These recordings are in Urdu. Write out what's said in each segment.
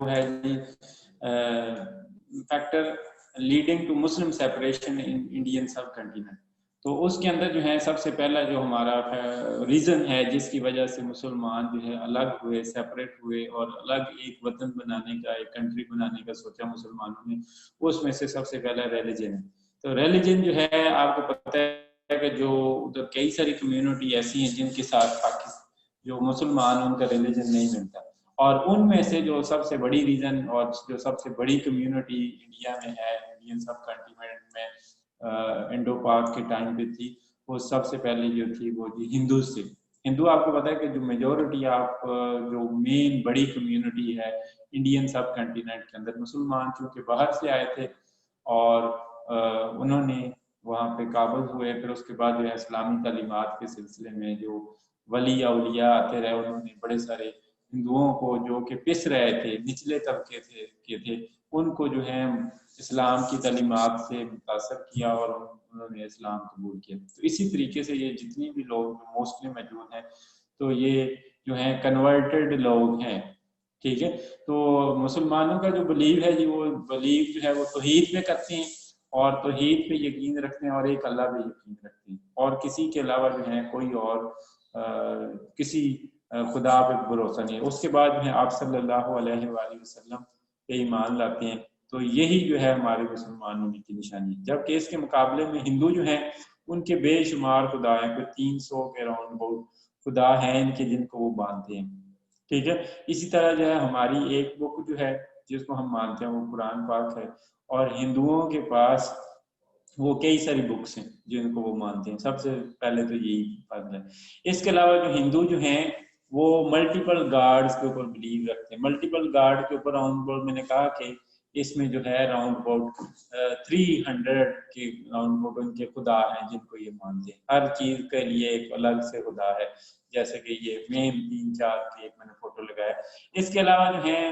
ہے جی factor leading to Muslim separation in Indian subcontinent. تو اس کے اندر جو ہے سب سے پہلا جو ہمارا ریزن ہے جس کی وجہ سے مسلمان جو ہے الگ ہوئے، سیپریٹ ہوئے اور الگ ایک وطن بنانے کا، ایک کنٹری بنانے کا سوچا مسلمانوں نے، اس میں سے سب سے پہلا ریلیجن ہے. تو ریلیجن جو ہے آپ کو پتہ ہے کہ جو ادھر کئی ساری کمیونٹی ایسی ہیں جن کے ساتھ جو مسلمان ان کا ریلیجن نہیں ملتا، اور ان میں سے جو سب سے بڑی ریزن اور جو سب سے بڑی کمیونٹی انڈیا میں ہے، انڈین سب کنٹیننٹ میں انڈو پاک کے ٹائم پہ تھی، وہ سب سے پہلے جو تھی وہ جی ہندو سے. ہندو آپ کو پتا ہے کہ جو میجورٹی آپ جو مین بڑی کمیونٹی ہے انڈین سب کنٹیننٹ کے اندر، مسلمان چونکہ باہر سے آئے تھے اور انہوں نے وہاں پہ قابض ہوئے، پھر اس کے بعد جو ہے اسلامی تعلیمات کے سلسلے میں جو ولی اولیاء آتے رہے، انہوں نے بڑے سارے ہندوؤں کو جو کہ پس رہے تھے، نچلے طبقے تھے ان کو جو ہے اسلام کی تعلیمات سے متاثر کیا اور انہوں نے اسلام قبول کیا. تو اسی طریقے سے یہ جتنی بھی لوگ موسٹلی موجود ہیں تو یہ جو ہیں کنورٹڈ لوگ ہیں. ٹھیک ہے، تو مسلمانوں کا جو بلیو ہے جی، وہ بلیو جو ہے وہ توحید پہ کرتے ہیں اور توحید پہ یقین رکھتے ہیں اور ایک اللہ پہ یقین رکھتے ہیں، اور کسی کے علاوہ جو ہے کوئی اور کسی خدا پہ بھروسہ نہیں. اس کے بعد جو ہے آپ صلی اللہ علیہ وآلہ وسلم پہ ایمان لاتے ہیں. تو یہی جو ہے ہمارے مسلمان ہونے کی نشانی ہے. جبکہ اس کے مقابلے میں ہندو جو ہیں ان کے بے شمار خدا ہیں، کوئی 300 کے راؤنڈ بہت خدا ہیں ان کے جن کو وہ مانتے ہیں. ٹھیک ہے، اسی طرح جو ہے ہماری ایک بک جو ہے جس کو ہم مانتے ہیں وہ قرآن پاک ہے، اور ہندوؤں کے پاس وہ کئی ساری بکس ہیں جن کو وہ مانتے ہیں. سب سے پہلے تو یہی فرق ہے. اس کے علاوہ جو ہندو جو ہیں وہ ملٹیپل گاڈز کے اوپر بلیو رکھتے ہیں. ملٹیپل گاڈ کے اوپر راؤنڈ بورڈ میں نے کہا کہ اس میں جو ہے راؤنڈ بورڈ 300 کے راؤنڈ بورڈ ان کے خدا ہیں جن کو یہ مانتے ہیں. ہر چیز کے لیے ایک الگ سے خدا ہے، جیسے کہ یہ مین 3-4 کی ایک میں نے فوٹو لگایا. اس کے علاوہ جو ہیں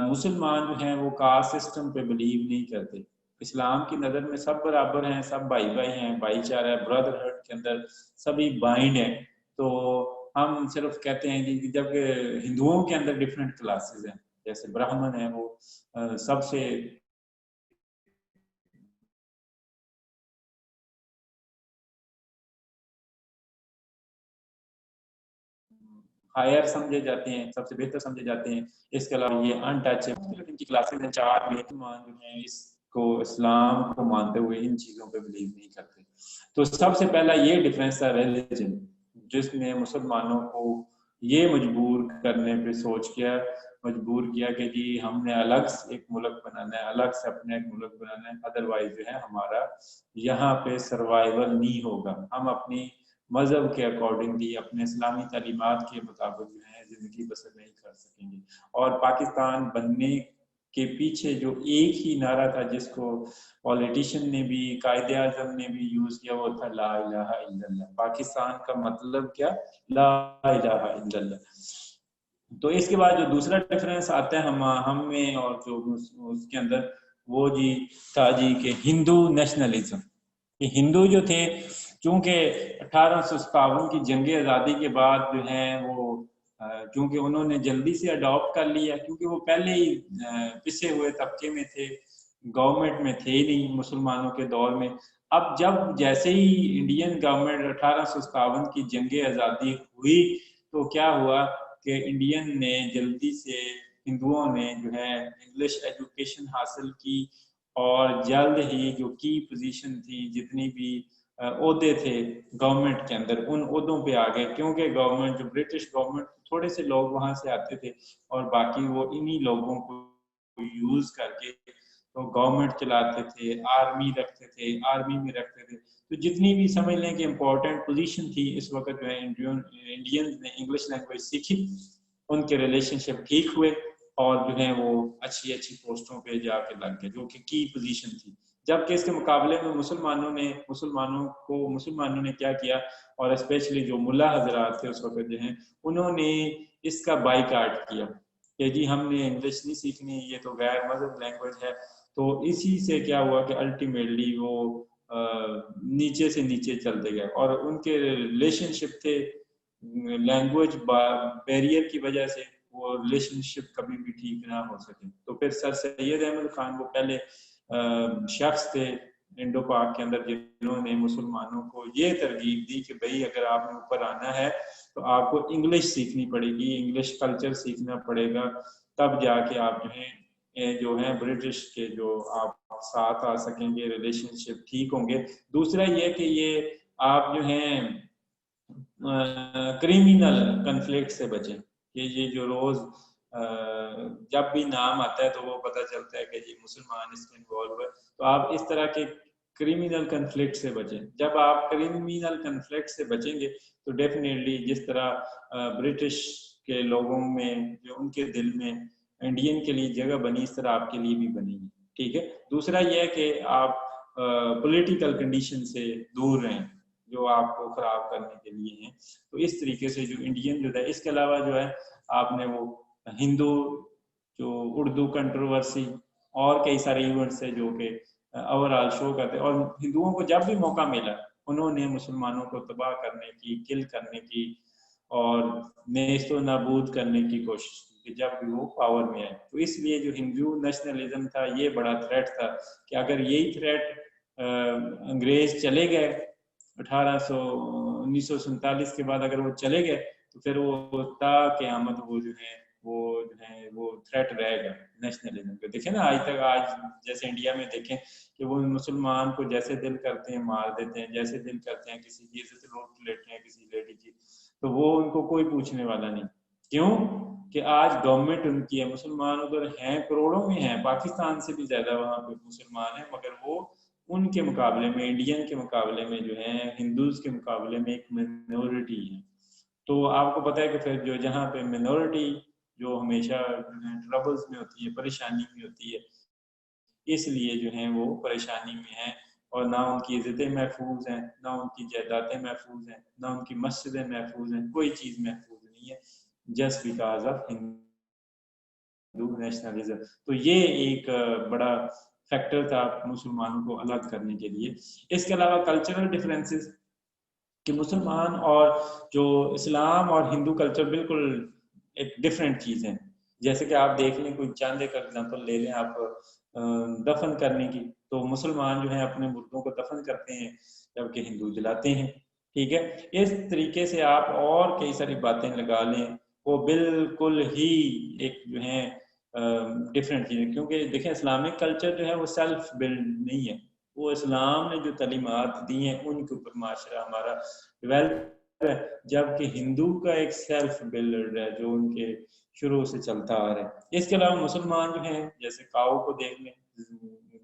مسلمان جو ہیں وہ کاسٹ سسٹم پہ بلیو نہیں کرتے. اسلام کی نظر میں سب برابر ہیں، سب بھائی بھائی ہیں، بھائی چارہ ہے، بردرہڈ کے اندر سبھی بائنڈ ہیں. تو ہم صرف کہتے ہیں کہ جب کہ ہندوؤں کے اندر ڈفرینٹ کلاسز ہیں، جیسے برہمن ہیں وہ سب سے ہائر سمجھے جاتے ہیں، سب سے بہتر سمجھے جاتے ہیں. اس کے علاوہ یہ انٹچیبل ان کی کلاسز ہیں 4 میں. جو ہیں اس کو اسلام کو مانتے ہوئے ان چیزوں پہ بلیو نہیں کرتے. تو سب سے پہلا یہ ڈفرینس تھا ریلیجن، جس نے مسلمانوں کو یہ مجبور کرنے پہ مجبور کیا کہ جی ہم نے الگ سے ایک ملک بنانا ہے، الگ سے اپنے ایک ملک بنانا ہے، ادروائز جو ہے ہمارا یہاں پہ سروائیول نہیں ہوگا. ہم اپنی مذہب کے اکارڈنگلی، اپنے اسلامی تعلیمات کے مطابق جو ہے زندگی بسر نہیں کر سکیں گے. اور پاکستان بننے کے پیچھے جو ایک ہی نعرہ تھا جس کو پولیٹیشین نے بھی، قائد اعظم نے بھی یوز کیا، وہ تھا لا الہ الا اللہ. پاکستان کا مطلب کیا؟ لا الہ الا اللہ. تو اس کے بعد جو دوسرا ڈفرینس آتا ہے ہم میں اور جو اس کے اندر، وہ جی تھا جی کہ ہندو نیشنلزم. یہ ہندو جو تھے چونکہ 1857 کی جنگ آزادی کے بعد جو ہیں وہ کیونکہ انہوں نے جلدی سے اڈاپٹ کر لیا، کیونکہ وہ پہلے ہی پسے ہوئے طبقے میں تھے، گورنمنٹ میں تھے ہی نہیں مسلمانوں کے دور میں. اب جب جیسے ہی انڈین گورنمنٹ 1857 کی جنگ آزادی ہوئی تو کیا ہوا کہ انڈین نے جلدی سے، ہندوؤں نے جو ہے انگلش ایجوکیشن حاصل کی اور جلد ہی جو کی پوزیشن تھی، جتنی بھی عہدے تھے گورنمنٹ کے اندر، ان عہدوں پہ آ گئے. کیونکہ گورنمنٹ جو برٹش گورنمنٹ، تھوڑے سے لوگ وہاں سے آتے تھے اور باقی وہ انہی لوگوں کو یوز کر کے تو گورنمنٹ چلاتے تھے، آرمی رکھتے تھے، آرمی میں رکھتے تھے. تو جتنی بھی سمجھ لیں کہ امپورٹنٹ پوزیشن تھی اس وقت جو ہے انڈینز نے انگلش لینگویج سیکھی، ان کے ریلیشن شپ ٹھیک ہوئے اور جو ہے وہ اچھی پوسٹوں پہ جا کے لگ گئے جو کہ کی پوزیشن تھی. جبکہ اس کے مقابلے میں مسلمانوں نے کیا کیا، اور اسپیشلی جو ملا حضرات تھے اس وقت جو ہیں، انہوں نے اس کا بائیکاٹ کیا کہ جی ہم نے انگلش نہیں سیکھنی، یہ تو غیر مذہب لینگویج ہے. تو اسی سے کیا ہوا کہ الٹیمیٹلی وہ نیچے سے نیچے چلتے گئے، اور ان کے ریلیشن شپ تھے لینگویج بیریئر کی وجہ سے وہ ریلیشن شپ کبھی بھی ٹھیک نہ ہو سکے. تو پھر سر سید احمد خان وہ پہلے شخص تھے انڈو پاک کے اندر جنہوں نے مسلمانوں کو یہ ترغیب دی کہ بھئی اگر آپ نے اوپر آنا ہے تو آپ کو انگلش سیکھنی پڑے گی، انگلش کلچر سیکھنا پڑے گا، تب جا کے آپ جو ہیں برٹش کے جو آپ ساتھ آ سکیں گے، ریلیشن شپ ٹھیک ہوں گے. دوسرا یہ کہ یہ آپ جو ہیں کریمنل کنفلکٹ سے بچیں کہ یہ جو روز جب بھی نام آتا ہے تو وہ پتہ چلتا ہے کہ یہ مسلمان اس میں انوالو ہے، تو آپ اس طرح کے کریمنل کنفلکٹ سے بچیں. جب آپ کریمنل کنفلکٹ سے بچیں گے تو ڈیفینیٹلی جس طرح برٹش کے لوگوں میں جو ان کے دل میں انڈین کے لیے جگہ بنی، اس طرح آپ کے لیے بھی بنی ہے. ٹھیک ہے. دوسرا یہ کہ آپ پولیٹیکل کنڈیشن سے دور رہیں جو آپ کو خراب کرنے کے لیے ہیں. تو اس طریقے سے جو انڈین جو ہے، اس کے علاوہ جو ہے آپ نے وہ ہندو جو اردو کنٹروورسی اور کئی سارے ایونٹس ہیں جو کہ اوور آل شو کرتے ہیں، اور ہندوؤں کو جب بھی موقع ملا انہوں نے مسلمانوں کو تباہ کرنے کی، کل کرنے کی اور نیست و نابود کرنے کی کوشش کی جب بھی وہ پاور میں آئے. تو اس لیے جو ہندو نیشنلزم تھا یہ بڑا تھریٹ تھا کہ اگر یہی تھریٹ انگریز چلے گئے 1947 کے بعد اگر وہ چلے گئے تو پھر وہ تا قیامت وہ جو ہے وہ تھریٹ رہے گا نیشنلزم کو. دیکھیں نا آج تک، آج جیسے انڈیا میں دیکھیں کہ وہ مسلمان کو جیسے دل کرتے ہیں مار دیتے ہیں، جیسے دل کرتے ہیں کسی کی عزت لوٹ لیتے ہیں کسی لیڈی کی، تو وہ ان کو کوئی پوچھنے والا نہیں. کیوں کہ آج گورنمنٹ ان کی ہے. مسلمان ادھر ہیں، کروڑوں میں ہیں، پاکستان سے بھی زیادہ وہاں پہ مسلمان ہیں، مگر وہ ان کے مقابلے میں، انڈین کے مقابلے میں جو ہیں، ہندوز کے مقابلے میں ایک منورٹی ہے. تو آپ کو پتہ ہے کہ پھر جو جہاں پہ منورٹی جو ہمیشہ ٹربلز میں ہوتی ہے، پریشانی میں ہوتی ہے، اس لیے جو ہیں وہ پریشانی میں ہیں اور نہ ان کی عزتیں محفوظ ہیں، نہ ان کی جائیدادیں محفوظ ہیں، نہ ان کی مسجدیں محفوظ ہیں، کوئی چیز محفوظ نہیں ہے just because of Hindu nationalism. تو یہ ایک بڑا فیکٹر تھا مسلمانوں کو الگ کرنے کے لیے. اس کے علاوہ کلچرل ڈفرینسز کہ مسلمان اور جو اسلام اور ہندو کلچر بالکل ایک ڈفرینٹ چیز ہیں. جیسے کہ آپ دیکھ لیں، کوئی چاند ایک ایگزامپل لے لیں آپ دفن کرنے کی، تو مسلمان جو ہیں اپنے مردوں کو دفن کرتے ہیں جبکہ ہندو جلاتے ہیں. ٹھیک ہے. اس طریقے سے آپ اور کئی ساری باتیں لگا لیں، وہ بالکل ہی ایک جو ہیں ڈفرینٹ چیزیں. کیونکہ دیکھیں اسلامک کلچر جو ہے وہ سیلف بلڈ نہیں ہے، وہ اسلام نے جو تعلیمات دی ہیں ان کے اوپر معاشرہ ہمارا ڈیولپ ہے، جبکہ ہندو کا ایک سیلف بلڈ ہے جو ان کے شروع سے چلتا آ رہا ہے. اس کے علاوہ مسلمان جو ہیں جیسے کاؤ کو دیکھ لیں،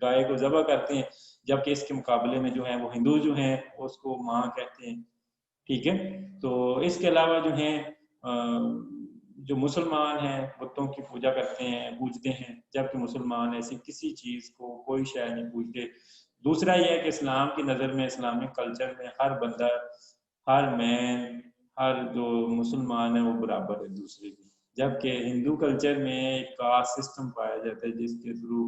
گائے کو ذبح کرتے ہیں، جبکہ اس کے مقابلے میں جو ہیں وہ ہندو جو ہیں اس کو ماں کہتے ہیں. ٹھیک ہے. تو اس کے علاوہ جو ہیں جو مسلمان ہیں بتوں کی پوجا کرتے ہیں، پوجتے ہیں، جبکہ مسلمان ایسی کسی چیز کو کوئی شے نہیں پوجتے. دوسرا یہ ہے کہ اسلام کی نظر میں، اسلامک کلچر میں ہر بندہ، ہر مین، ہر جو مسلمان ہے وہ برابر ہے دوسرے کی، جبکہ ہندو کلچر میں ایک کاسٹ سسٹم پایا جاتا ہے جس کے تھرو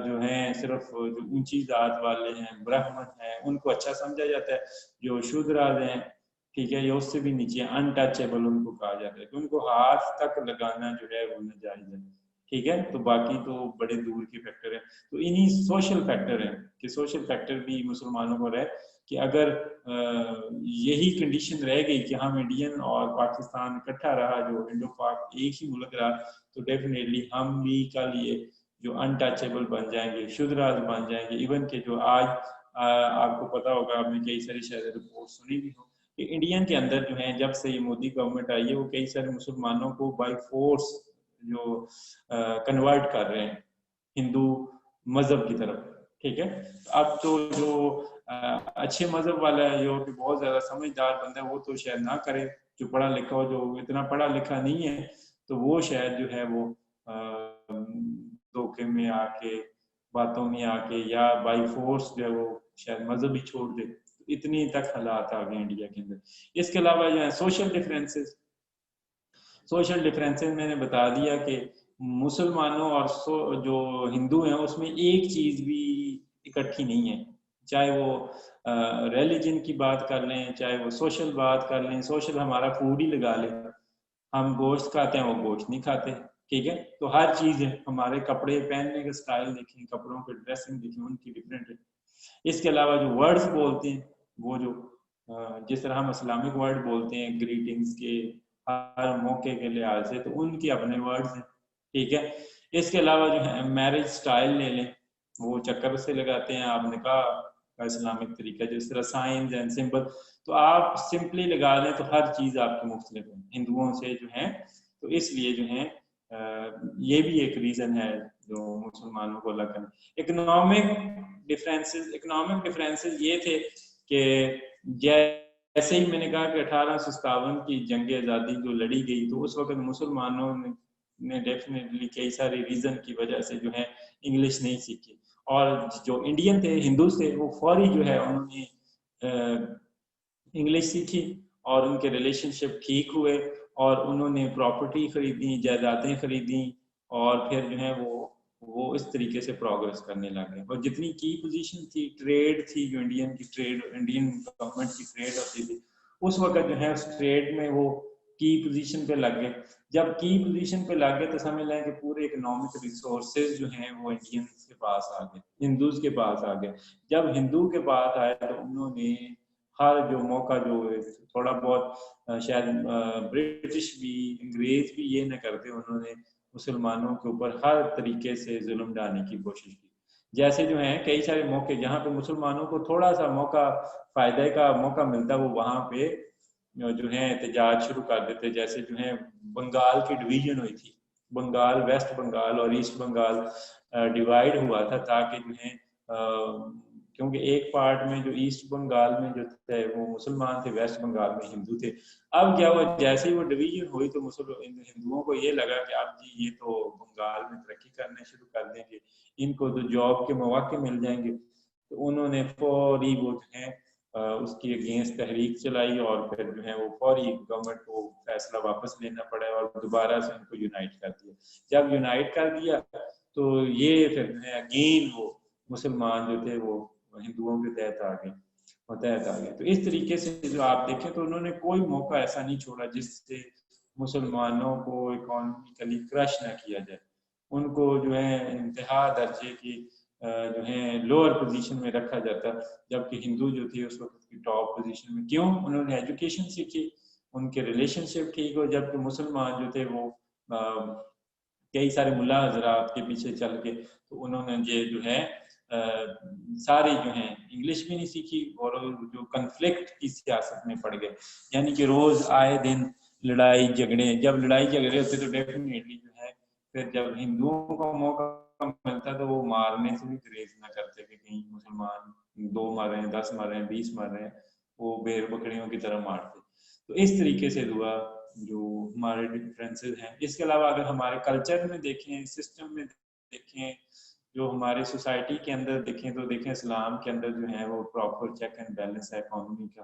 جو ہیں صرف جو اونچی ذات والے ہیں، برہمن ہیں، ان کو اچھا سمجھا جاتا ہے. جو شودراز ہیں، ٹھیک ہے، یہ اس سے بھی نیچے انٹچیبل ان کو کہا جاتا ہے کہ ان کو ہاتھ تک لگانا جو ہے وہ ناجائز ہے. ٹھیک ہے. تو باقی تو بڑے دور کے فیکٹر ہیں. تو انہی سوشل فیکٹر ہیں کہ سوشل فیکٹر بھی مسلمانوں کو رہے کہ اگر یہی کنڈیشن رہ گئی کہ ہم انڈین اور پاکستان اکٹھا رہا، جو انڈو پاک ایک ہی ملک رہا، تو ڈیفینیٹلی ہم بھی کل یہ جو انٹچیبل بن جائیں گے، شودراز بن جائیں گے. ایون کہ جو آج آپ کو پتا ہوگا، آپ نے کئی ساری شاید رپورٹ سنی بھی ہو کہ انڈین کے اندر جو ہیں جب سے یہ مودی گورنمنٹ آئی ہے وہ کئی سارے مسلمانوں کو بائی فورس جو کنورٹ کر رہے ہیں ہندو مذہب کی طرف. ٹھیک ہے. اب تو جو اچھے مذہب والا ہے جو کہ بہت زیادہ سمجھدار بندہ ہے وہ تو شاید نہ کرے، جو پڑھا لکھا ہو، جو اتنا پڑھا لکھا نہیں ہے تو وہ شاید جو ہے وہ دھوکے میں آ کے، باتوں میں آ کے، یا بائی فورس جو ہے وہ شاید مذہب ہی چھوڑ دے. اتنی تک حالات آ گئے انڈیا کے اندر. اس کے علاوہ جو ہے سوشل ڈفرینسز میں نے بتا دیا کہ مسلمانوں اور جو ہندو ہیں اس میں ایک چیز بھی اکٹھی نہیں ہے، چاہے وہ ریلیجن کی بات کر لیں، چاہے وہ سوشل بات کر لیں. سوشل ہمارا فوڈ ہی لگا لیں. ہم گوشت کھاتے ہیں، وہ گوشت نہیں کھاتے، ٹھیک ہے. تو ہر چیز ہے، ہمارے کپڑے پہننے کا سٹائل دیکھیں، کپڑوں کے ڈریسنگ دیکھیں، ان کی ڈفرینٹ ہے. اس کے علاوہ جو ورڈز بولتے ہیں وہ جو جس طرح ہم اسلامک ورڈ بولتے ہیں گریٹنگز کے ہر موقع کے لحاظ سے، تو ان کے اپنے ورڈز ہیں، ٹھیک ہے. اس کے علاوہ جو ہے میرج سٹائل لے لیں، وہ چکر سے لگاتے ہیں آپ نکاح کا اسلامک طریقہ، جس طرح سائنز اینڈ سمبل، تو آپ سمپلی لگا دیں تو ہر چیز آپ کی مختلف ہے ہندوؤں سے جو ہے. تو اس لیے جو ہے یہ بھی ایک ریزن ہے جو مسلمانوں کو الگ کرنا. اکنامک ڈفرینسز یہ تھے کہ جیسے ہی میں نے کہا کہ 1857 کی جنگ آزادی جو لڑی گئی، تو اس وقت مسلمانوں نے ڈیفینیٹلی کئی سارے ریزن کی وجہ سے جو ہے انگلش نہیں سیکھی، اور جو انڈین تھے، ہندو تھے، وہ فوری جو ہے انہوں نے انگلش سیکھی، اور ان کے ریلیشن شپ ٹھیک ہوئے، اور انہوں نے پراپرٹی خریدی، جائیدادیں خریدیں، اور پھر جو ہے وہ اس طریقے سے پروگریس کرنے لگے. اور جتنی کی پوزیشن تھی، ٹریڈ تھی، جو انڈین گورنمنٹ کی ٹریڈ ہوتی تھی، اس وقت جو ہے اس ٹریڈ میں وہ کی پوزیشن پہ لگ گئے. جب کی پوزیشن پہ لگ گئے تو سمجھ لیں کہ پورے اکنامک ریسورسز جو ہیں وہ انڈینز کے پاس آ گئے، ہندوز کے پاس آ گئے. جب ہندو کے پاس آئے تو انہوں نے ہر جو موقع جو تھوڑا بہت شاید برٹش بھی انگریز بھی یہ نہ کرتے، انہوں نے مسلمانوں کے اوپر ہر طریقے سے ظلم ڈالنے کی کوشش کی. جیسے جو ہیں کئی سارے موقع جہاں پہ مسلمانوں کو تھوڑا سا موقع فائدے کا موقع ملتا، وہ وہاں پہ جو ہے احتجاج شروع کر دیتے. جیسے جو ہے بنگال کی ڈویژن ہوئی تھی، بنگال، ویسٹ بنگال اور ایسٹ بنگال ڈیوائیڈ ہوا تھا، تاکہ جو ہے کیونکہ ایک پارٹ میں جو ایسٹ بنگال میں جو تھے وہ مسلمان تھے، ویسٹ بنگال میں ہندو تھے. اب کیا ہوا، جیسے ہی وہ ڈویژن ہوئی تو ہندوؤں کو یہ لگا کہ اب جی یہ تو بنگال میں ترقی کرنے شروع کر دیں گے، ان کو تو جاب کے مواقع مل جائیں گے. تو انہوں نے فوری وہ جو ہے اس کی اگینسٹ تحریک چلائی، اور پھر جو ہے وہ فوری گورنمنٹ کو فیصلہ واپس لینا پڑا اور دوبارہ سے ان کو یونائٹ کر دیا. جب یونائٹ کر دیا تو یہ پھر اگین وہ مسلمان جو تھے وہ ہندوؤں کے تحت آ گئے، متحد آ گئے. تو اس طریقے سے جو آپ دیکھیں تو انہوں نے کوئی موقع ایسا نہیں چھوڑا جس سے مسلمانوں کو اکانومیکلی کرش نہ کیا جائے، ان کو جو ہے انتہا درجے کی جو ہے لوور پوزیشن میں رکھا جاتا، جبکہ ہندو جو تھے اس وقت کی ٹاپ پوزیشن میں. کیوں؟ انہوں نے ایجوکیشن سیکھی، ان کے ریلیشن شپ ٹھیک ہو، جبکہ مسلمان جو تھے وہ کئی سارے ملا حضرات کے پیچھے چل کے، تو انہوں نے یہ جو ہے سارے جو ہیں انگلش بھی نہیں سیکھی، اور جو کنفلکٹ کی سیاست میں پڑ گئے. یعنی کہ روز آئے دن لڑائی جھگڑے، جب لڑائی جھگڑے ہوتے تو ڈیفینیٹلی جو ہے پھر جب ہندوؤں کو موقع ملتا تو وہ مارنے سے بھی گریز نہ کرتے کہ کہیں مسلمان 2 مر رہے ہیں، 10 مر رہے ہیں، 20 مر رہے ہیں، وہ بیر بکریوں کی طرح مارتے. تو اس طریقے سے ہوا جو ہمارے ڈفرینسز ہیں. اس کے علاوہ اگر ہمارے کلچر میں دیکھیں، سسٹم میں دیکھیں، جو ہماری سوسائٹی کے اندر دیکھیں تو دیکھیں اسلام کے اندر جو ہے وہ پراپر چیک اینڈ بیلنس ہے اکانومی کا.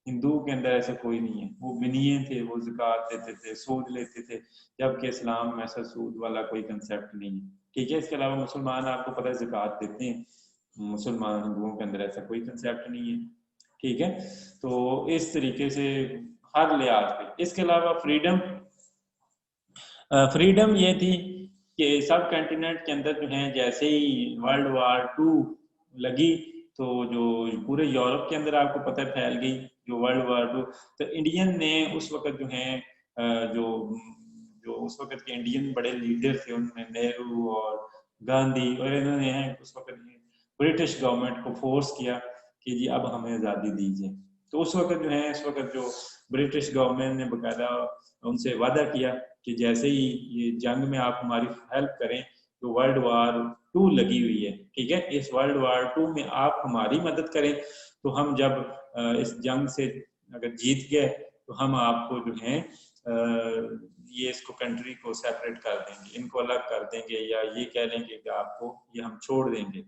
ہندو کے اندر ایسا کوئی نہیں ہے، وہ بنیے تھے، وہ زکوٰۃ دیتے تھے، سود لیتے تھے، جبکہ اسلام میں ایسا سود والا کوئی کنسیپٹ نہیں ہے، ٹھیک ہے. اس کے علاوہ مسلمان آپ کو پتہ ہے زکوٰۃ دیتے ہیں، مسلمان ہندوؤں کے اندر ایسا کوئی کنسیپٹ نہیں ہے، ٹھیک ہے. تو اس طریقے سے ہر لحاظ پہ. اس کے علاوہ فریڈم یہ تھی کہ سب کنٹیننٹ کے اندر جو ہیں جیسے ہی ورلڈ وار 2 لگی تو جو پورے یورپ کے اندر آپ کو پتہ پھیل گئی جو ورلڈ وار 2، تو انڈین نے اس وقت جو ہیں جو اس وقت کے انڈین بڑے لیڈر تھے، انہوں نے نہرو اور گاندھی اور انہوں نے اس وقت برٹش گورنمنٹ کو فورس کیا کہ جی اب ہمیں آزادی دیجیے. تو اس وقت جو ہے جو برٹش گورنمنٹ نے باقاعدہ ان سے وعدہ کیا کہ جیسے ہی یہ جنگ میں آپ ہماری ہیلپ کریں، تو ورلڈ وار 2 لگی ہوئی ہے، ٹھیک ہے، اس ورلڈ وار 2 میں آپ ہماری مدد کریں، تو ہم جب اس جنگ سے اگر جیت گئے تو ہم آپ کو جو ہے یہ اس کو کنٹری کو سیپریٹ کر دیں گے، ان کو الگ کر دیں گے، یا یہ کہہ لیں گے کہ آپ کو یہ ہم چھوڑ دیں گے،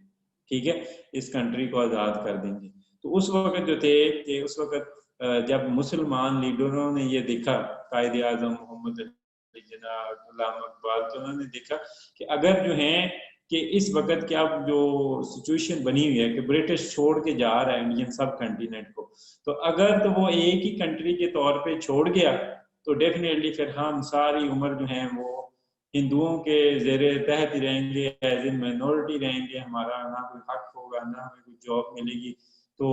ٹھیک ہے، اس کنٹری کو آزاد کر دیں گے. تو اس وقت جو تھے کہ اس وقت جب مسلمان لیڈروں نے یہ دیکھا، قائد اعظم محمد علی جناح، علامہ اقبال، تو انہوں نے دیکھا کہ اگر جو ہیں کہ اس وقت کیا جو سچویشن بنی ہوئی ہے کہ برٹش چھوڑ کے جا رہا ہے انڈین سب کنٹیننٹ کو، تو اگر تو وہ ایک ہی کنٹری کے طور پہ چھوڑ گیا تو ڈیفینیٹلی پھر ہم ساری عمر جو ہیں وہ ہندوؤں کے زیر تحت ہی رہیں گے، ایز ان مائنورٹی رہیں گے، ہمارا نہ کوئی حق ہوگا، نہ ہمیں کوئی جاب ملے گی. تو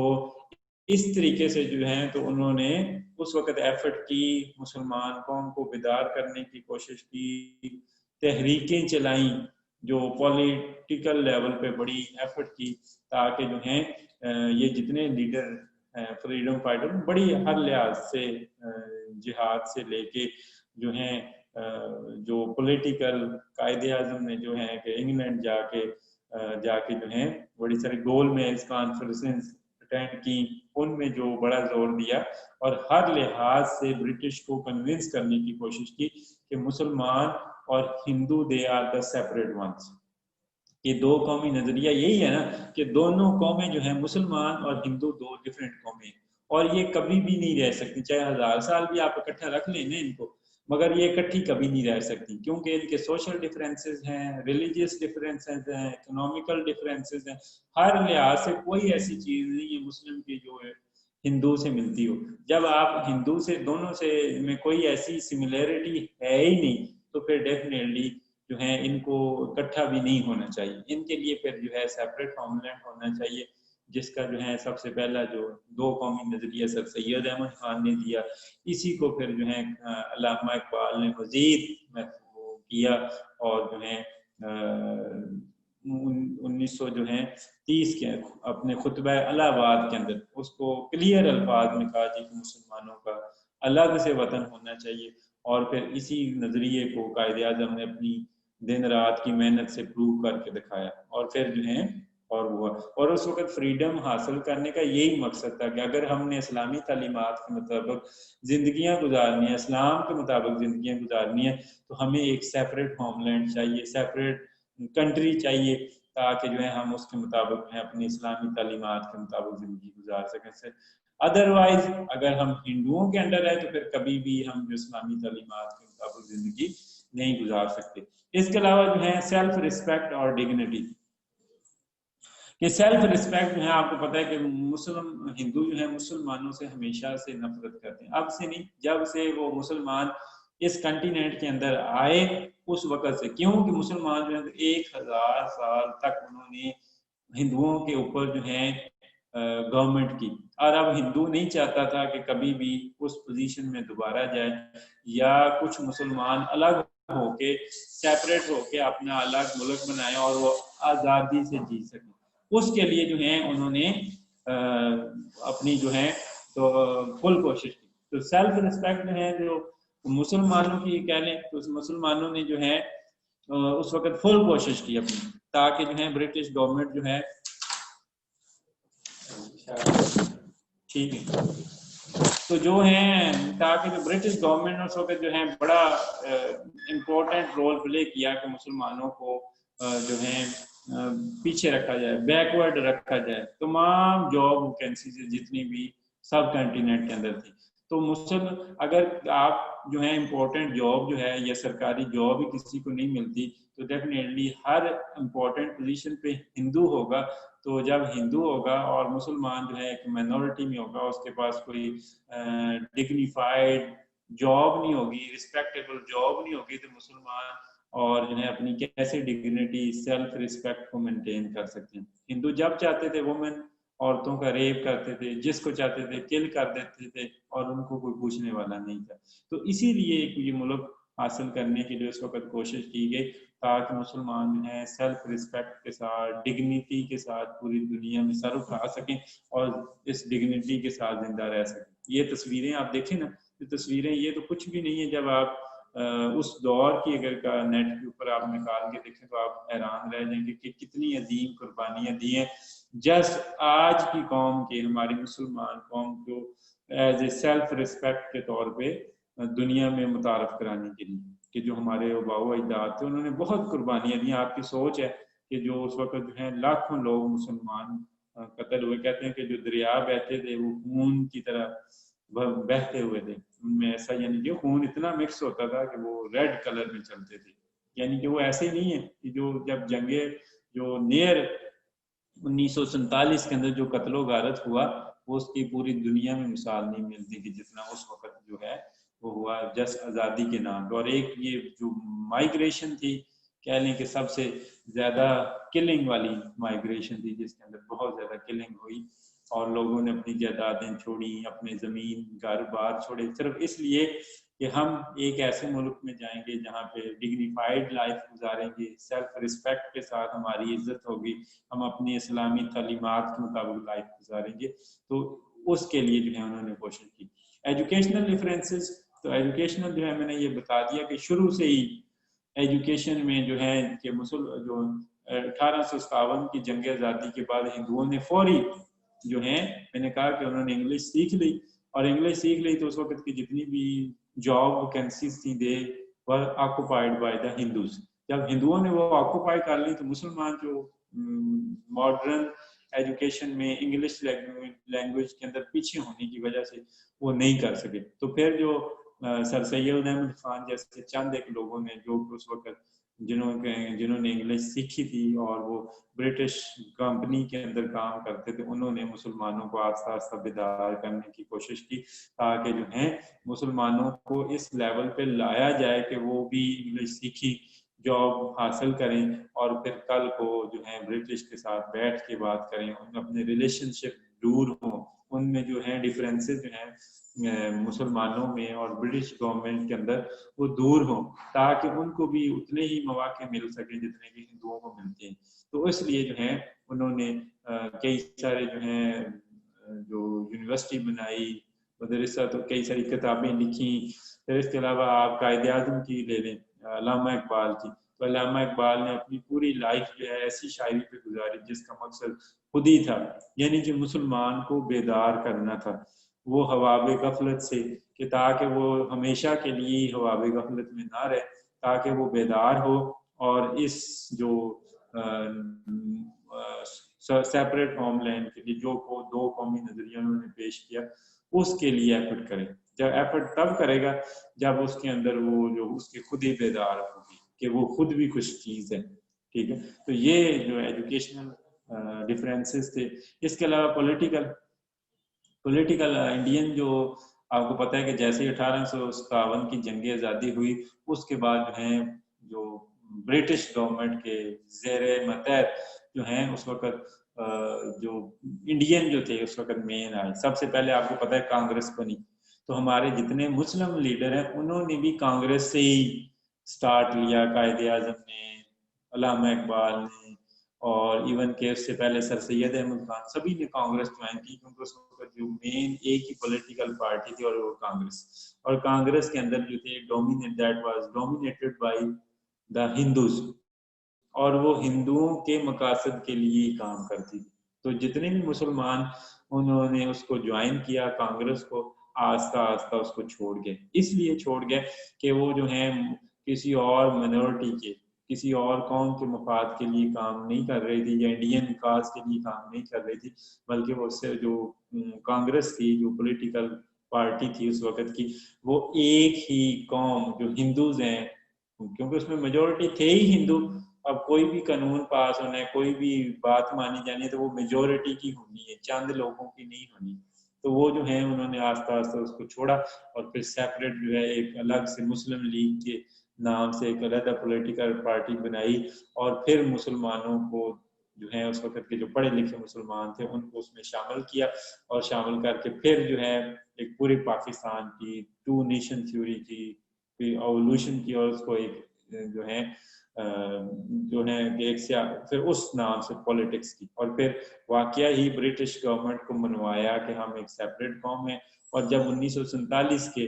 اس طریقے سے جو ہیں تو انہوں نے اس وقت ایفرٹ کی، مسلمان قوم کو بیدار کرنے کی کوشش کی، تحریکیں چلائیں جو پولیٹیکل لیول پہ بڑی ایفرٹ کی، تاکہ جو ہیں یہ جتنے لیڈر فریڈم فائٹر بڑی ہر لحاظ سے جہاد سے لے کے جو ہیں جو پولیٹیکل قائد اعظم نے جو ہے کہ انگلینڈ جا کے جو ہیں بڑی ساری گول میز کانفرنسز اٹینڈ کی، ان میں جو بڑا زور دیا اور ہر لحاظ سے برٹش کو کنونس کرنے کی کوشش کی کہ مسلمان اور ہندو they are the separate ones. یہ دو قومی نظریہ یہی ہے نا کہ دونوں قومیں جو ہیں مسلمان اور ہندو دو ڈفرینٹ قومیں، اور یہ کبھی بھی نہیں رہ سکتی، چاہے 1000 سال بھی آپ اکٹھا رکھ لیں نا ان کو، مگر یہ اکٹھی کبھی نہیں رہ سکتی، کیونکہ ان کے سوشل ڈفرینسز ہیں، ریلیجیس ڈفرینسز ہیں، اکنامیکل ڈفرینسز ہیں، ہر لحاظ سے کوئی ایسی چیز نہیں ہے مسلم کی جو ہے ہندو سے ملتی ہو. جب آپ ہندو سے دونوں سے میں کوئی ایسی سملیرٹی ہے ہی نہیں تو پھر ڈیفینیٹلی جو ہے ان کو اکٹھا بھی نہیں ہونا چاہیے. ان کے لیے پھر جو ہے سیپریٹ ہوم لینڈ ہونا چاہیے، جس کا جو ہے سب سے پہلا جو دو قومی نظریہ سر سید احمد خان نے دیا، اسی کو پھر جو ہے علامہ اقبال نے مزید کیا، اور جو ہے 1930 کے اپنے خطبہ الہ آباد کے اندر اس کو کلیئر الفاظ میں کہا جی کہ مسلمانوں کا الگ سے وطن ہونا چاہیے. اور پھر اسی نظریے کو قائد اعظم نے اپنی دن رات کی محنت سے پروو کر کے دکھایا، اور پھر جو ہے اور ہوا. اور اس وقت فریڈم حاصل کرنے کا یہی مقصد تھا کہ اگر ہم نے اسلامی تعلیمات کے مطابق زندگیاں گزارنی ہیں، اسلام کے مطابق زندگیاں گزارنی ہیں، تو ہمیں ایک سیپریٹ ہوم لینڈ چاہیے، سیپریٹ کنٹری چاہیے، تاکہ جو ہے ہم اس کے مطابق ہیں اپنی اسلامی تعلیمات کے مطابق زندگی گزار سکیں. ادروائز اگر ہم ہندوؤں کے انڈر ہے تو پھر کبھی بھی ہم جو اسلامی تعلیمات کے مطابق زندگی نہیں گزار سکتے. اس کے علاوہ جو ہے سیلف ریسپیکٹ اور ڈگنیٹی، کہ سیلف ریسپیکٹ جو ہے آپ کو پتہ ہے کہ ہندو جو ہے مسلمانوں سے ہمیشہ سے نفرت کرتے ہیں، اب سے نہیں، جب سے وہ مسلمان اس کنٹیننٹ کے اندر آئے اس وقت سے. کیوں کہ مسلمان جو ہے 1000 سال تک انہوں نے ہندوؤں کے اوپر جو ہے گورنمنٹ کی، اور اب ہندو نہیں چاہتا تھا کہ کبھی بھی اس پوزیشن میں دوبارہ جائے، یا کچھ مسلمان الگ ہو کے سیپریٹ ہو کے اپنا الگ ملک بنائے اور وہ آزادی سے جی سکیں. اس کے لیے جو ہے انہوں نے اپنی جو ہے تو فل کوشش کی. تو سیلف ریسپیکٹ جو ہے جو مسلمانوں کی کہہ لیں تو مسلمانوں نے جو ہے اس وقت فل کوشش کی اپنی، تاکہ جو ہے برٹش گورنمنٹ جو ہے ٹھیک ہے تو جو ہیں تاکہ جو برٹش گورنمنٹ اس وقت جو ہے بڑا امپورٹنٹ رول پلے کیا کہ مسلمانوں کو جو ہے پیچھے رکھا جائے، بیکورڈ رکھا جائے. تمام جاب ویکینسیز جتنی بھی سب کنٹیننٹ کے اندر تھی، تو اگر آپ جو ہے امپورٹنٹ جاب جو ہے یا سرکاری جاب ہی کسی کو نہیں ملتی تو ڈیفینیٹلی ہر امپورٹنٹ پوزیشن پہ ہندو ہوگا. تو جب ہندو ہوگا اور مسلمان جو ہے ایک مائنورٹی میں ہوگا، اس کے پاس کوئی ڈگنیفائڈ جاب نہیں ہوگی، رسپیکٹیبل جاب نہیں ہوگی، تو مسلمان اور جو ہے اپنی کیسے ڈگنیٹی سیلف رسپیکٹ کو مینٹین کر سکتے ہیں. ہندو جب چاہتے تھے وومن عورتوں کا ریپ کرتے تھے، جس کو چاہتے تھے کل کر دیتے تھے، اور ان کو کوئی پوچھنے والا نہیں تھا. تو اسی لیے یہ ملک حاصل کرنے کے لیے اس وقت کوشش کی گئی تاکہ مسلمان جو ہیں سیلف رسپیکٹ کے ساتھ ڈگنیٹی کے ساتھ پوری دنیا میں سر اٹھا سکیں اور اس ڈگنیٹی کے ساتھ زندہ رہ سکیں. یہ تصویریں آپ دیکھیں نا، یہ تصویریں یہ تو کچھ بھی نہیں ہے. جب آپ اس دور کی اگر کا نیٹ کے اوپر آپ نکال کے دیکھیں تو آپ حیران رہ جائیں گے کہ کتنی عظیم قربانیاں دی ہیں جسٹ آج کی قوم کے، ہماری مسلمان قوم کو ایز اے سیلف رسپیکٹ کے طور پہ دنیا میں متعارف کرانے کے لیے، کہ جو ہمارے آباء و اجداد تھے انہوں نے بہت قربانیاں دی. آپ کی سوچ ہے کہ جو اس وقت جو ہے لاکھوں لوگ مسلمان قتل ہوئے، کہتے ہیں کہ جو دریا بہتے تھے وہ خون کی طرح بہتے ہوئے تھے، ان میں ایسا یعنی کہ خون اتنا مکس ہوتا تھا کہ وہ ریڈ کلر میں چلتے تھے. یعنی کہ وہ ایسے ہی نہیں ہے کہ جو جب جنگیں جو نیئر 1947 کے اندر جو قتل و غارت ہوا وہ اس کی پوری دنیا میں مثال نہیں ملتی کہ جتنا اس وقت جو ہے وہ ہوا جس آزادی کے نام پہ، اور ایک یہ جو مائگریشن تھی کہہ لیں کہ سب سے زیادہ کلنگ والی مائگریشن تھی، جس کے اندر بہت زیادہ کلنگ ہوئی اور لوگوں نے اپنی جائیدادیں چھوڑی، اپنے زمین گھر بار چھوڑے، صرف اس لیے کہ ہم ایک ایسے ملک میں جائیں گے جہاں پہ ڈگنیفائڈ لائف گزاریں گے، سیلف رسپیکٹ کے ساتھ ہماری عزت ہوگی، ہم اپنی اسلامی تعلیمات کے مطابق لائف گزاریں گے۔ تو اس کے لیے جو ہے انہوں نے کوشش کی۔ ایجوکیشنل ڈفرینسز، تو ایجوکیشنل جو ہے میں نے یہ بتا دیا کہ شروع سے ہی ایجوکیشن میں جو ہے کہ جو 1857 کی جنگ آزادی کے بعد ہندوؤں نے فوری جو ہے، میں نے کہا کہ انہوں نے انگلش سیکھ لی، اور انگلش سیکھ لی تو اس وقت کی جتنی بھی جاب ویکینسیز تھیں دے ور آکوپائڈ بائی دا ہندوز۔ جب ہندوؤں نے وہ آکوپائی کر لی تو مسلمان جو ماڈرن ایجوکیشن میں انگلش لینگویج کے اندر پیچھے ہونے کی وجہ سے وہ نہیں کر سکے۔ تو پھر جو سر سید احمد خان جیسے چند ایک لوگوں نے جو اس وقت جنہوں نے انگلش سیکھی تھی اور وہ برٹش کمپنی کے اندر کام کرتے تھے، انہوں نے مسلمانوں کو آہستہ آہستہ بیدار کرنے کی کوشش کی تاکہ جو ہے مسلمانوں کو اس لیول پہ لایا جائے کہ وہ بھی انگلش سیکھی جاب حاصل کریں اور پھر کل کو جو ہے برٹش کے ساتھ بیٹھ کے بات کریں، ان اپنے ریلیشن شپ دور ہوں، ان میں جو ہے ڈفرینسز جو ہیں مسلمانوں میں اور برٹش گورنمنٹ کے اندر وہ دور ہوں، تاکہ ان کو بھی اتنے ہی مواقع مل سکیں جتنے کہ ہندوؤں کو ملتے ہیں۔ تو اس لیے جو ہے انہوں نے کئی سارے جو ہیں جو یونیورسٹی بنائی، مدرسہ، تو کئی ساری کتابیں لکھی۔ پھر اس کے علاوہ آپ قائد اعظم کی لے لیں، علامہ اقبال کی، تو علامہ اقبال نے اپنی پوری لائف جو ہے ایسی شاعری پہ گزاری جس کا مقصد خود ہی تھا، یعنی کہ مسلمان کو بیدار کرنا تھا وہ حواب غفلت سے، کہ تاکہ وہ ہمیشہ کے لیے حواب غفلت میں نہ رہے، تاکہ وہ بیدار ہو اور اس جو سیپریٹ ہوم لینڈ کے لیے جو دو قومی نظریہ انہوں نے پیش کیا اس کے لیے ایفرٹ کرے۔ جب ایفرٹ تب کرے گا جب اس کے اندر وہ جو اس کی خود ہی بیدار ہوگی کہ وہ خود بھی کچھ چیز ہے، ٹھیک ہے۔ تو یہ جو ایجوکیشنل ڈفرینسز تھے۔ اس کے علاوہ پولیٹیکل انڈین جو آپ کو پتہ ہے کہ جیسے 1857 کی جنگ آزادی ہوئی اس کے بعد جو ہیں جو برٹش گورنمنٹ کے زیر ماتحت جو ہیں اس وقت جو انڈین جو تھے اس وقت مین آئے، سب سے پہلے آپ کو پتہ ہے کانگریس بنی، تو ہمارے جتنے مسلم لیڈر ہیں انہوں نے بھی کانگریس سے ہی سٹارٹ لیا، قائد اعظم نے، علامہ اقبال نے، اور ایون کہ اس سے پہلے سر سید احمد خان، سبھی نے کانگریس جوائن کی، کیونکہ اس وقت جو مین ایک ہی پولیٹیکل پارٹی تھی اور وہ کانگریس، اور کانگریس کے اندر جو تھے that was dominated by the Hindus, اور وہ ہندوؤں کے مقاصد کے لیے کام کرتی تھی۔ تو جتنے بھی مسلمان انہوں نے اس کو جوائن کیا کانگریس کو، آہستہ آہستہ اس کو چھوڑ گئے، اس لیے چھوڑ گئے کہ وہ جو ہیں کسی اور مائنورٹی کے، کسی اور قوم کے مفاد کے لیے کام نہیں کر رہی تھی، یا انڈین کاز کے لیے کام نہیں کر رہی تھی، بلکہ وہ سے جو کانگریس تھی، جو پولیٹیکل پارٹی تھی اس وقت کی، وہ ایک ہی قوم جو ہندوز ہیں، کیونکہ اس میں میجورٹی تھے ہی ہندو، اب کوئی بھی قانون پاس ہونا ہے، کوئی بھی بات مانی جانی ہے تو وہ میجورٹی کی ہونی ہے، چند لوگوں کی نہیں ہونی۔ تو وہ جو ہیں انہوں نے آہستہ آہستہ اس کو چھوڑا اور پھر سیپریٹ جو ہے ایک الگ سے مسلم لیگ کے نام سے ایک علیحدہ پولیٹیکل پارٹی بنائی، اور پھر مسلمانوں کو جو ہے اس وقت کے جو پڑھے لکھے مسلمان تھے ان کو اس میں شامل کیا، اور شامل کر کے پھر جو ہے ایک پوری پاکستان کی ٹو نیشن تھیوری کی ایوولوشن کی، اور اس کو ایک جو ہے ایک پھر اس نام سے پولیٹکس کی، اور پھر واقعہ ہی برٹش گورنمنٹ کو منوایا کہ ہم ایک سیپریٹ قوم ہیں۔ اور جب 1947 کے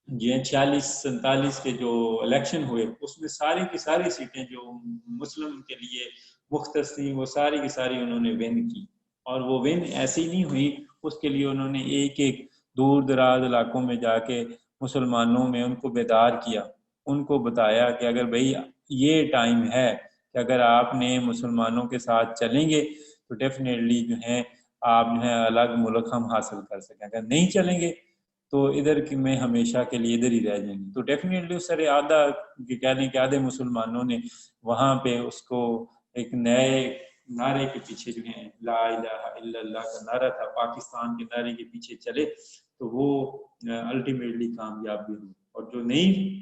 46-47 کے جو الیکشن ہوئے اس میں ساری کی ساری سیٹیں جو مسلم کے لیے مختص تھیں وہ ساری کی ساری انہوں نے ون کی، اور وہ ون ایسی نہیں ہوئی، اس کے لیے انہوں نے ایک ایک دور دراز علاقوں میں جا کے مسلمانوں میں ان کو بیدار کیا، ان کو بتایا کہ اگر بھئی یہ ٹائم ہے کہ اگر آپ نے مسلمانوں کے ساتھ چلیں گے تو ڈیفینیٹلی جو ہیں آپ جو ہے الگ ملک ہم حاصل کر سکیں، اگر نہیں چلیں گے تو ادھر کی میں ہمیشہ کے لیے ادھر ہی رہ جائیں گے۔ تو ڈیفینیٹلی اس طرح آدھا کہہ لیں کہ آدھے مسلمانوں نے وہاں پہ اس کو ایک نئے نعرے کے پیچھے جو ہے لا الہ الا اللہ کا نعرہ تھا، پاکستان کے نعرے کے پیچھے چلے تو وہ الٹیمیٹلی کامیاب بھی ہوئی، اور جو نہیں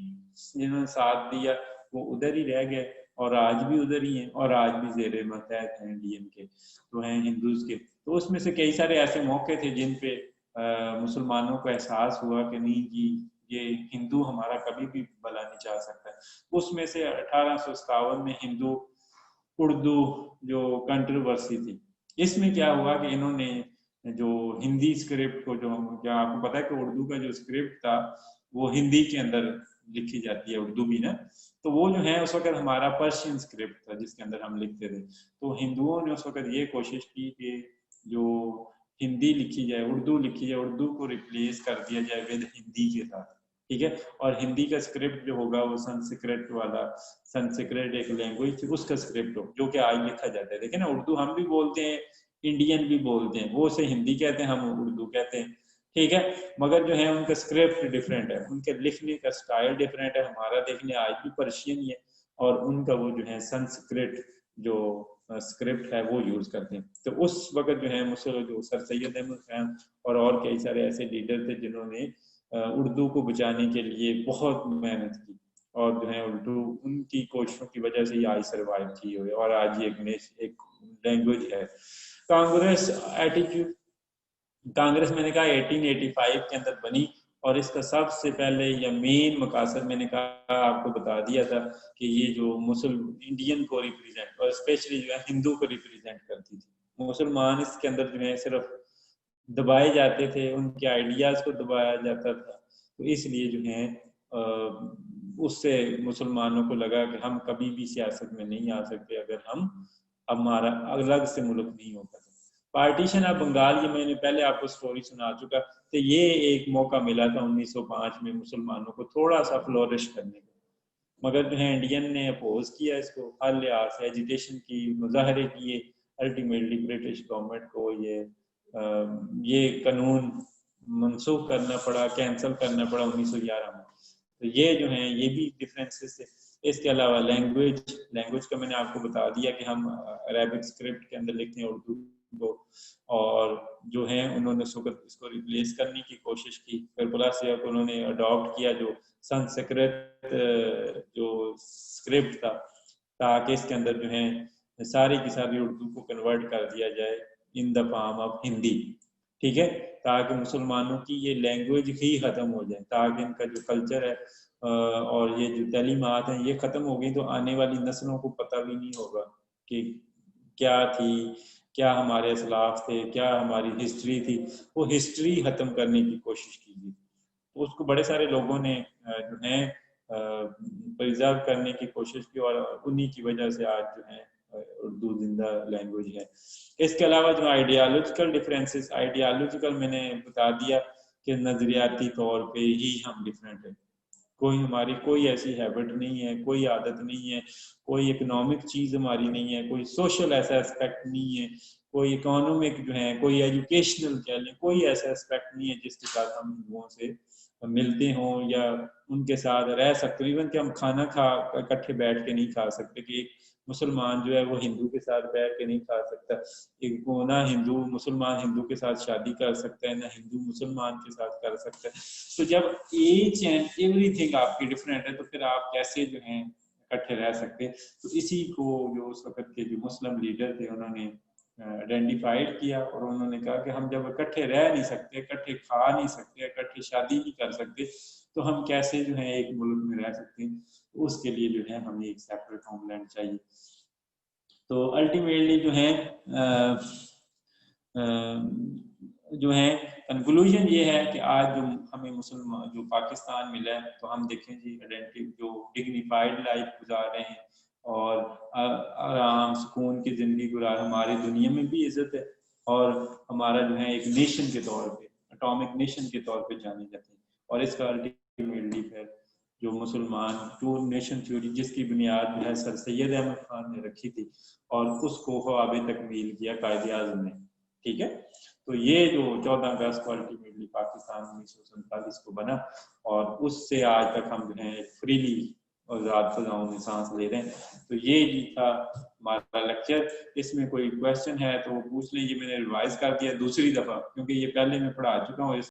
جنہوں نے ساتھ دیا وہ ادھر ہی رہ گئے، اور آج بھی ادھر ہی ہیں، اور آج بھی زیر ماتحت ہیں ڈی ایم کے تو ہیں ہندوز کے۔ تو اس میں سے کئی سارے ایسے موقع تھے جن پہ مسلمانوں کو احساس ہوا کہ نہیں جی یہ ہندو ہمارا کبھی بھی بھلا نہیں چاہ سکتا۔ اس میں سے 1857 میں ہندو اردو جو کنٹروورسی تھی، اس میں کیا ہوا کہ انہوں نے جو ہندی اسکرپٹ کو، جو کیا آپ کو پتا ہے کہ اردو کا جو اسکرپٹ تھا وہ ہندی کے اندر لکھی جاتی ہے، اردو بھی نا، تو وہ جو ہے اس وقت ہمارا پرشین اسکرپٹ تھا جس کے اندر ہم لکھتے تھے۔ تو ہندوؤں نے اس وقت یہ کوشش کی کہ جو ہندی لکھی جائے، اردو لکھی جائے، اردو کو ریپلیس کر دیا جائے ود ہندی کے ساتھ، ٹھیک ہے، اور ہندی کا اسکرپٹ جو ہوگا وہ سنسکرت والا، سنسکرت ایک لینگویج تھی اس کا اسکرپٹ ہو جو کہ آج لکھا جاتا ہے۔ دیکھیں نا، اردو ہم بھی بولتے ہیں، انڈین بھی بولتے ہیں، وہ اسے ہندی کہتے ہیں، ہم اردو کہتے ہیں، ٹھیک ہے، مگر جو ہے ان کا اسکرپٹ ڈفرینٹ ہے، ان کے لکھنے کا اسٹائل ڈفرینٹ ہے۔ ہمارا دیکھنے آج بھی پرشین ہی ہے، اور ان کا وہ جو ہے سنسکرت جو اسکرپٹ ہے وہ یوز کرتے ہیں۔ تو اس وقت جو ہے جو سر سید احمد خان اور کئی سارے ایسے لیڈر تھے جنہوں نے اردو کو بچانے کے لیے بہت محنت کی، اور جو ہے اردو ان کی کوششوں کی وجہ سے یہ آج سروائیو کی ہوئی، اور آج یہ ایک لینگویج ہے۔ کانگریس ایٹیٹیوڈ، کانگریس میں نے کہا 1885 کے اندر بنی، اور اس کا سب سے پہلے یا مین مقاصد میں نے کہا آپ کو بتا دیا تھا کہ یہ جو مسلم انڈین کو ریپریزنٹ، اور اسپیشلی جو ہے ہندو کو ریپریزنٹ کرتی تھی۔ مسلمان اس کے اندر جو ہے صرف دبائے جاتے تھے، ان کے آئیڈیاز کو دبایا جاتا تھا، تو اس لیے جو ہے اس سے مسلمانوں کو لگا کہ ہم کبھی بھی سیاست میں نہیں آ سکتے اگر ہمارا الگ سے ملک نہیں ہوتا۔ پارٹیشن آف بنگال، یہ میں نے پہلے آپ کو سٹوری سنا چکا، تو یہ ایک موقع ملا تھا 1905 میں مسلمانوں کو تھوڑا سا فلورش کرنے کا، مگر جو ہے انڈین نے اپوز کیا اس کو، ہر لحاظ سے ایجیٹیشن کی، مظاہرے کیے، الٹیمیٹلی برٹش گورنمنٹ کو یہ قانون منسوخ کرنا پڑا، کینسل کرنا پڑا 1911 میں۔ تو یہ جو ہیں یہ بھی ڈفرینسز تھے۔ اس کے علاوہ لینگویج کا میں نے آپ کو بتا دیا کہ ہم عربک اسکرپٹ کے اندر لکھتے ہیں اردو کو، اور جو ہیں انہوں نے اس کو ریپلیس کرنے کی کوشش کی، پھر پلس انہوں نے اڈاپٹ کیا جو سنسکرت جو اسکرپٹ تھا، تاکہ اس کے اندر جو ہے ساری کی ساری اردو کو کنورٹ کر دیا جائے ان دا فارم آف ہندی، ٹھیک ہے، تاکہ مسلمانوں کی یہ لینگویج ہی ختم ہو جائے، تاکہ ان کا جو کلچر ہے اور یہ جو تعلیمات ہیں یہ ختم ہو گئی تو آنے والی نسلوں کو پتہ بھی نہیں ہوگا کہ کیا تھی، کیا ہمارے اسلاف تھے، کیا ہماری ہسٹری تھی۔ وہ ہسٹری ختم کرنے کی کوشش کی گئی، اس کو بڑے سارے لوگوں نے جو ہے پریزرو کرنے کی کوشش کی، اور انہی کی وجہ سے آج جو ہے اردو زندہ لینگویج ہے۔ اس کے علاوہ جو آئیڈیالوجیکل ڈفرینسز، آئیڈیالوجیکل میں نے بتا دیا کہ نظریاتی طور پہ ہی ہم ڈفرینٹ ہیں، ہماری کوئی ایسی ہیبٹ نہیں ہے، کوئی عادت نہیں ہے، کوئی اکنامک چیز ہماری نہیں ہے، کوئی سوشل ایسا اسپیکٹ نہیں ہے، کوئی اکانومک جو ہے، کوئی ایجوکیشنل کہہ لیں، کوئی ایسا اسپیکٹ نہیں ہے جس کے ساتھ ہم ہندوؤں سے ملتے ہوں یا ان کے ساتھ رہ سکتے، ایون کہ ہم کھانا اکٹھے بیٹھ کے نہیں کھا سکتے، کہ ایک مسلمان جو ہے وہ ہندو کے ساتھ بیٹھ کے نہیں کھا سکتا، نہ مسلمان ہندو کے ساتھ شادی کر سکتا ہے، نہ ہندو مسلمان کے ساتھ کر سکتا ہے۔ تو جب ایچ اینڈ ایوری تھنگ آپ کی ڈفرینٹ ہے تو پھر آپ کیسے جو ہیں اکٹھے رہ سکتے؟ تو اسی کو جو اس وقت کے جو مسلم لیڈر تھے انہوں نے آئیڈینٹیفائڈ کیا، اور انہوں نے کہا کہ ہم جب اکٹھے رہ نہیں سکتے، اکٹھے کھا نہیں سکتے، اکٹھے شادی نہیں کر سکتے، تو ہم کیسے جو ہے ایک ملک میں رہ سکتے ہیں؟ تو اس کے لیے جو ہے ہمیں ایک سیپریٹ ہوم لینڈ چاہیے۔ تو الٹیمیٹلی جو ہے کنکلوژن یہ ہے کہ آج جو ہمیں مسلمان جو پاکستان ملا ہے، تو ہم دیکھیں جی جو ڈگنیفائڈ لائف گزار رہے ہیں اور آرام سکون کی زندگی گزار، ہماری دنیا میں بھی عزت ہے، اور ہمارا جو ہے ایک نیشن کے طور پہ، اٹامک نیشن کے طور پہ جانے جاتے ہیں، اور اس کا الٹیمیٹلی ہے جو مسلمان ٹو نیشن تھیوری جس کی بنیاد جو ہے سر سید احمد خان نے رکھی تھی، اور اس کو خواب تکمیل کیا قائد اعظم نے، ٹھیک ہے۔ تو یہ جو 14 اگست کو الٹیمیٹلی پاکستان 1947 کو بنا، اور اس سے آج تک ہم جو ہیں فریلی آزاد فضاؤں میں سانس لے رہے ہیں. تو یہ جی تھا ہمارا لیکچر. اس میں کوئی کوشچن ہے تو وہ پوچھ لیں. یہ میں نے ریوائز کر دیا دوسری دفعہ کیونکہ یہ پہلے میں پڑھا چکا ہوں.